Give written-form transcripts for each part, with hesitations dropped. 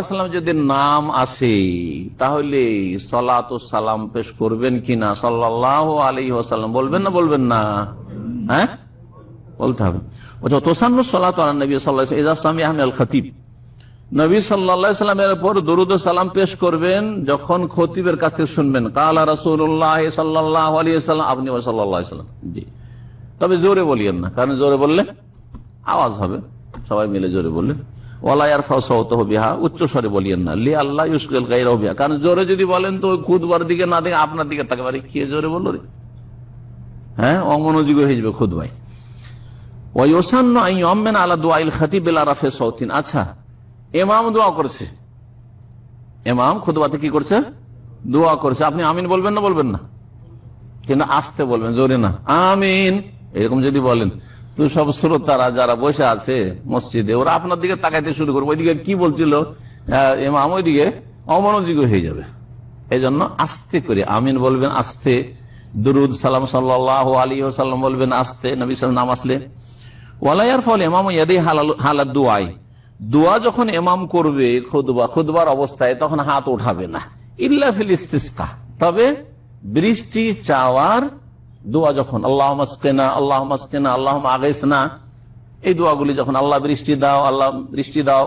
সাল্লাম যদি নাম আসে তাহলে সালাত ও সালাম পেশ করবেন কিনা সাল্লাল্লাহু আলাইহি ওয়াসাল্লাম, বলবেন না বলবেন না? হ্যাঁ, বলতে হবে। তোসান্নু সালাতু আলা নবী সাল্লাল্লাহু আলাইহি ওয়াসাল্লাম ইযা সামিআ মিনাল খতিব, নবী সাল্লাল্লাহু আলাইহি ওয়াসাল্লামের উপর দরুদ ও সালাম পেশ করবেন যখন খতিবের কাছ থেকে শুনবেন। কালা রাসূলুল্লাহ সাল্লাল্লাহু আলাইহি ওয়াসাল্লাম, আপনি সাল্লাল্লাহু আলাইহি ওয়াসাল্লাম, জি। তবে জোরে বলিয়েন না, কারণ জোরে বললে আওয়াজ হবে, সবাই মিলে জোরে বললেন। ওয়ালা ইয়ারফাউ সাওতাহু বিহা, উচ্চ স্বরে বলিয়েন না। লি আল্লাহ ইউশগিল গায়রাহু বিহা, কারণ জোরে যদি বলেন তো খুতবার দিকে না দেখে আপনার দিকে তাকাবে, কি জোরে বললো রে, হ্যাঁ, অমনোযোগী হয়ে যাবে খুতবায়। ওয়া ইউসান্নু আন ইউআম্মিনা আলা দুআইল খতিব বিলা রাফি সাওতিন। আচ্ছা, ইমাম দোয়া করছে, ইমাম খুতবাতে কি করছে, দোয়া করছে, আপনি আমিন বলবেন না বলবেন না? কিন্তু আস্তে বলবেন, জোরে না। আমিন এরকম যদি বলেন তো সব শ্রোতারা যারা বসে আছে মসজিদে ওরা আপনার দিকে তাকাইতে শুরু করবে, ওইদিকে কি বলছিল ইমাম, ওইদিকে অমনোযোগী হয়ে যাবে। এই জন্য আস্তে করে আমিন বলবেন, আস্তে দুরুদ সালাম সাল্লাল্লাহু আলাইহি ওয়াসাল্লাম বলবেন আস্তে, নবী সাল্লাল্লাহু আলাইহি ওয়াসাল্লাম নাম আসলে। ওয়ালা ইয়ারফাউ ইমামু ইয়াদাইহি হালাদ দুআই, দোয়া যখন ইমাম করবে খুতবার অবস্থায় তখন হাত উঠাবে না, ইল্লা ফিল ইস্তিসকা, তবে বৃষ্টি চাওয়ার দোয়া যখন, আল্লাহুম্মা আসকিনা আল্লাহুম্মা আসকিনা আল্লাহুম্মা আগিসনা, এই দোয়াগুলি যখন, আল্লাহ বৃষ্টি দাও আল্লাহ বৃষ্টি দাও,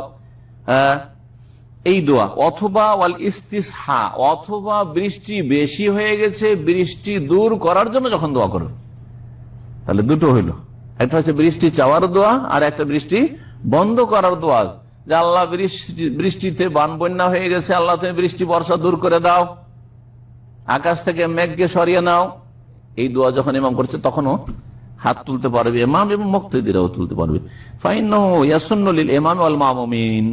এই দোয়া, অথবা ওয়াল ইস্তিসহা, অথবা বৃষ্টি বেশি হয়ে গেছে বৃষ্টি দূর করার জন্য যখন দোয়া করবে, তাহলে দুটো হইল, একটা হচ্ছে বৃষ্টি চাওয়ার দোয়া আর একটা বৃষ্টি বন্ধ করার দোয়া, যে আল্লাহ বৃষ্টিতে বান বন্যা হয়ে গেছে, আল্লাহ তুমি বৃষ্টি বর্ষা দূর করে দাও, আকাশ থেকে মেঘকে সরিয়ে নাও, এই দোয়া যখন ইমাম করছে তখনও হাত তুলতে পারবে ইমাম এবং মুক্তাদিরাও তুলতে পারবে। ফাইন্নাহু ইয়াসুন্নু লিল ইমামি ওয়াল মামুমিন,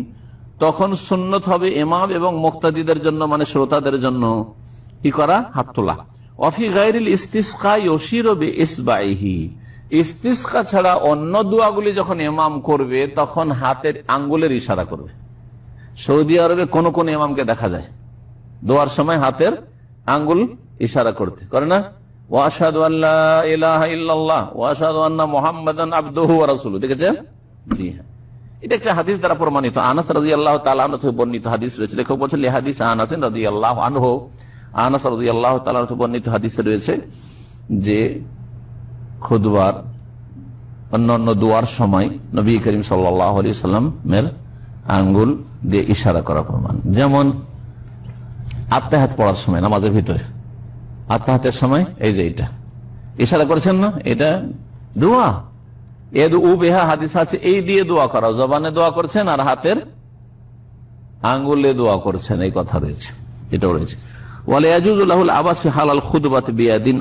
তখন সুন্নত হবে ইমাম এবং মুক্তাদিদের জন্য, মানে শ্রোতাদের জন্য কি করা, হাত তোলা। ওয়াফি গায়রিল ইস্তিসকা ইউশিরু বিইসবাইহি, ইস্তিসকা ছাড়া অন্য দোয়াগুলি যখন ইমাম করবে তখন হাতের আঙ্গুলের ইশারা করবে। সৌদি আরবে কোন কোন ইমামকে দেখা যায় দোয়ার সময় হাতের আঙ্গুল ইশারা করতে, করে না? ওয়া আশহাদু আল্লা ইলাহা ইল্লাল্লাহ ওয়া আশহাদু আন্না মুহাম্মাদান আবদুহু ওয়া রাসূলুহু, দেখেছেন? জি হ্যাঁ, এটা একটা হাদিস দ্বারা প্রমাণিত। আনাস রাদিয়াল্লাহু তাআলা আনহু থেকে বর্ণিত হাদিস রয়েছে। লেখক বলেছেন লি হাদিস আনাস রাদিয়াল্লাহু আনহু, আনাস রাদিয়াল্লাহু তাআলা থেকে বর্ণিত হাদিসে রয়েছে যে খুতবার অন্যান্য দোয়ার সময় নবী করিম সাল্লাল্লাহু আলাইহি ওয়াসাল্লামের আঙ্গুল দিয়ে ইশারা করা প্রমাণ। যেমন আত্তাহিয়াত পড়ার সময়, নামাজের ভিতরে আত্তাহিয়াতের সময় এই যে এটা ইশারা করেছেন না, এটা দোয়া। ইয়াদউ বিহা হাদিস আছে, এই দিয়ে দোয়া করা, জবানে দোয়া করছেন আর হাতের আঙ্গুলে দোয়া করছেন, এই কথা রয়েছে, এটাও রয়েছে। ওয়ালা ইয়াজুজু লাহুল আবাস ফি হালাল খুতবাতি বিয়াদিন